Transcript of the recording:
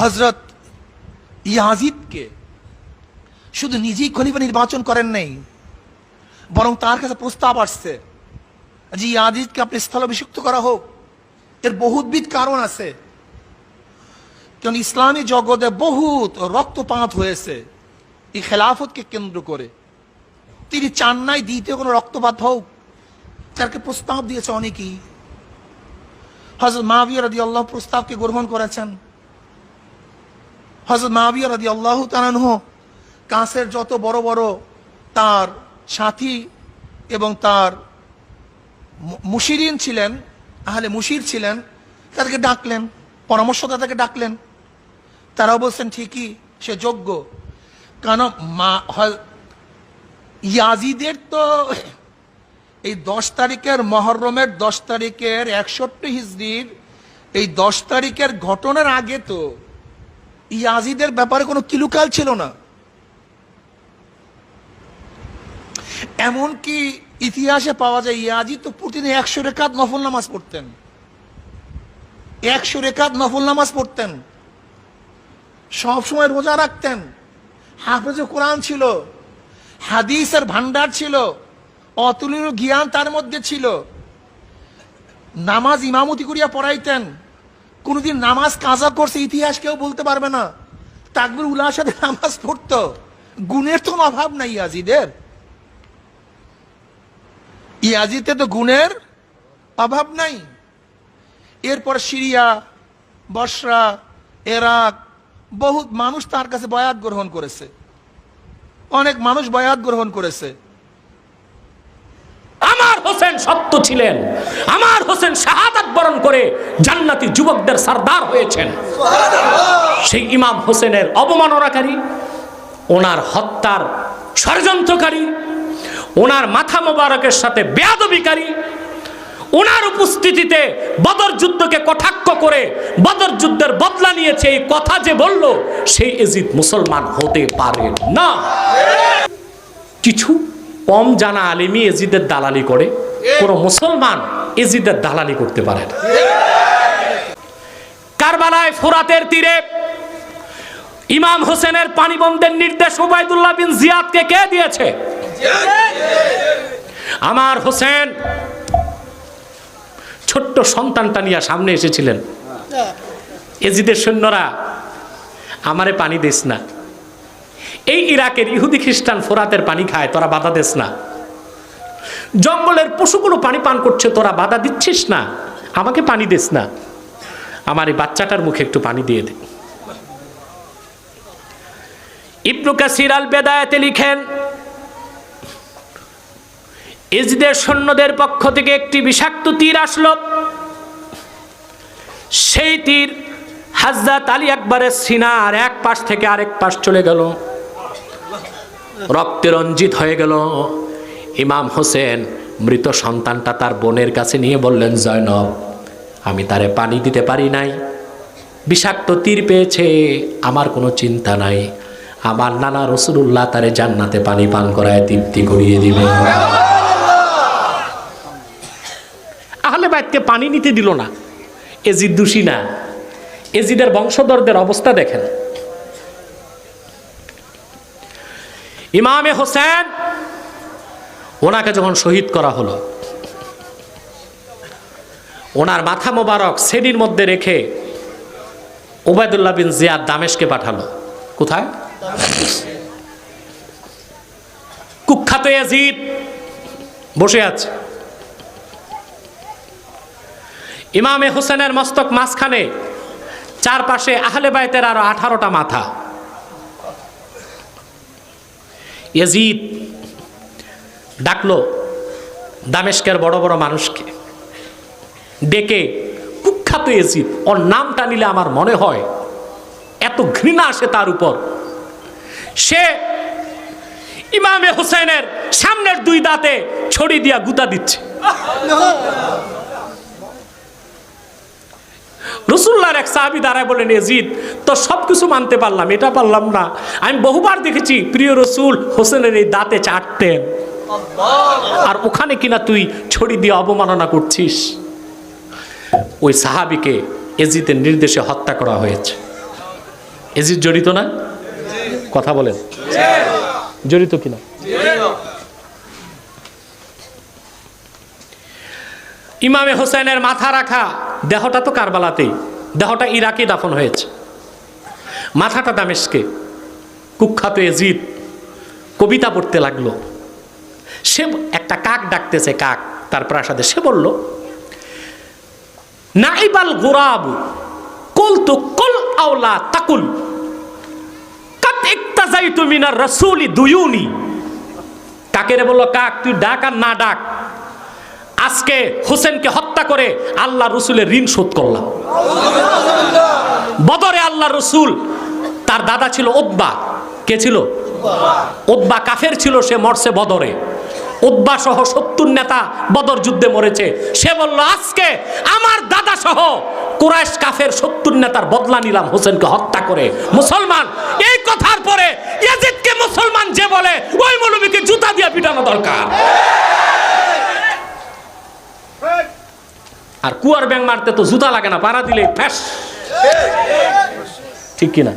হযরত ইয়াজিদকে শুধু নিজেই খলিফা নির্বাচন করেন নাই, বরং তার কাছে প্রস্তাব আসছে যে ইয়াজিদকে আপনি স্থলাভিষিক্ত করা হোক। এর বহুবিধ কারণ আছে, কারণ ইসলামী জগতে বহুত রক্তপাত হয়েছে এই খেলাফতকে কেন্দ্র করে। তিনি চান নাই দ্বিতীয় কোনো রক্তপাত হোক, তাকে প্রস্তাব দিয়েছে অনেকেই। হযরত মুআবিয়া রাদিয়াল্লাহু প্রস্তাবকে গ্রহণ করেছেন। হযরত মুআবিয়া রাদিয়াল্লাহু তাআলা আনহু কাছের যত বড় বড় তার সাথী এবং তার মুশিরিন ছিলেন, আহলে মুশির ছিলেন, তাদেরকে ডাকলেন, পরামর্শদাতাকে ডাকলেন। তারাও বলছেন ঠিকই সে যোগ্য। কারণ ইয়াজিদের তো এই 10 তারিখের মুহররমের 10 তারিখের 61 হিজরির এই 10 তারিখের ঘটনার আগে তো ইয়াজিদের ব্যাপারে কোনো কিলুকাল ছিল না। এমনকি ইতিহাসে পাওয়া যায় ইয়াজিদ তো প্রতিদিন 100 রাকাত নফল নামাজ পড়তেন, 100 রাকাত নফল নামাজ পড়তেন, সবসময় রোজা রাখতেন, হাফেজে কোরআন ছিল, হাদিসের ভান্ডার ছিল, অতুলনীয় জ্ঞান তার মধ্যে ছিল। নামাজ ইমামতি করিয়া পড়াইতেন, কোনদিন নামাজ কাজা করছে ইতিহাস কেউ বলতে পারবে না। তাকবীর উলার সাথে নামাজ পড়তো, গুণের তো অভাব নাই ইয়াজিদের। ইয়াজিদে তো গুণের অভাব নাই। এরপর সিরিয়া, বসরা, ইরাক বহুত মানুষ তার কাছে বয়াত গ্রহণ করেছে, অনেক মানুষ বয়াত গ্রহণ করেছে। আমার হোসেন সত্য ছিলেন, আমার হোসেন শাহাদাত বরণ করে জান্নাতি যুবকদের সরদার হয়েছেন। সেই ইমাম হোসেনের অবমাননাকারী, ওনার হত্যার ষড়যন্ত্রকারী, ওনার মাথা মোবারকের সাথে বেয়াদবিকারী, ওনার উপস্থিতিতে বদর যুদ্ধকে কটাক্ষ করে বদর যুদ্ধের বদলা নিয়েছে এই কথা যে বলল, সেই এজিদ মুসলমান হতে পারে না। কিছু কম জানা আলেমী এজিদের দালালি করে, কোন মুসলমান এজিদের দালালি করতে পারে না। কারবালায় ফোরাতের তীরে ইমাম হোসেনের পানি বন্ধের নির্দেশ উবাইদুল্লাহ বিন জিয়াদকে কে দিয়েছে? আমার হোসেন ছোট্ট সন্তানটা নিয়ে সামনে এসেছিলেন, এজিদের সৈন্যরা আমারে পানি দিস না, এই ইরাকের ইহুদি খ্রিস্টান ফোরাতের পানি খায়, তোরা বাধা দিস না, জঙ্গলের পশুগুলো পানি পান করছে, তোরা বাধা দিচ্ছিস না, আমাকে পানি দিস না, আমার এই বাচ্চাটার মুখে একটু পানি দিয়ে দে। ইবনে কাসির আল বেদায়াতে লিখেন, ইজদের সৈন্যদের পক্ষ থেকে একটি বিষাক্ত তীর আসলো। সেই তীর হযরত আলী আকবরের সিনার এক পাশ থেকে আরেক পাশ চলে গেল, রক্তে রঞ্জিত হয়ে গেল। ইমাম হোসেন মৃত সন্তানটা তার বোনের কাছে নিয়ে বললেন, জয়নব, আমি তারে পানি দিতে পারি নাই, বিষাক্ত তীর পেয়েছে, আমার কোনো চিন্তা নাই, আমার নানা রাসূলুল্লাহ তারে জান্নাতে পানি পান করায় তৃপ্তি করিয়ে দিবে। আহলে বাইতকে পানি নিতে দিল না, এজিদ দোষী না। এজিদের বংশধরদের অবস্থা দেখেন। ইমামে হোসেন ওনাকে যখন শহীদ করা হলো, ওনার মাথা মোবারক সেদির মধ্যে রেখে উবাইদুল্লাহ বিন জিয়াদ দামেশকে পাঠালো। কোথায়? কুখ্যাত এজিদ বসে আছে, ইমামে হোসেনের মস্তক মাঝখানে, চারপাশে আহলে বাইতের আরো 18টা মাথা। ইয়াজিদ ডাকলো দামেস্কের বড় বড় মানুষকে, ডেকে, কুখ্যাত ইয়াজিদ, ওর নামটা নিলে আমার মনে হয় এত ঘৃণা আসে তার উপর, সে ইমামে হোসেনের সামনের 2 দাঁতে ছড়ি দিয়া গুতা দিচ্ছে। রাসূলুল্লাহর এক সাহাবী দাঁড়ায় বলেন, ইয়াজিদ তো সবকিছু মানতে পারলাম, এটা পারলাম না, আমি বহুবার দেখেছি প্রিয় রাসূল হোসেনের এই দাঁতে চাটতেন, আর ওখানে কিনা তুই ছড়ি দিয়ে অবমাননা করছিস। ওই সাহাবীকে ইয়াজিদের নির্দেশে হত্যা করা হয়েছে। এজিদ জড়িত না? কথা বলেন, জড়িত কিনা? ইমামে হোসেনের মাথা রাখা দেহটা তো কারবালাতেই, দেহটা ইরাকে দাফন হয়েছে, মাথাটা দামেস্কে। কুখ্যাত এজিদ কবিতা পড়তে লাগলো। সে একটা কাক ডাকতেছে, কাক তার প্রাসাদে। সে বলল, নাইবাল গোরাবু কুল তু কুল আওলা তাকুল কাত ইক্তাজাইতু মিনার রাসূলি দুয়ুনি। কাকের বলল, কাক তুই ডাক আর না ডাক, আজকে হোসেনকে হত্যা করে আল্লাহ রসুলের ঋণ শোধ করলাম। বদরে আল্লাহ রসুল, তার দাদা ছিল উতবা। কে ছিল? উতবা কাফের ছিল, সে মরছে বদরে। উতবা সহ 70 নেতা বদর যুদ্ধে মরেছে। সে বলল, আজকে আমার দাদা সহ কুরাইশ কাফের 70 নেতার বদলা নিলাম হোসেনকে হত্যা করে। মুসলমান, এই কথার পরে ইয়াজিদকে মুসলমান যে বলে ওই মৌলবীকে জুতা দিয়ে পিটানো দরকার। আর কুয়ার ব্যাং মারতে তো জুতা লাগে না, পাড়া দিলে ফ্যাস। ঠিক কিনা?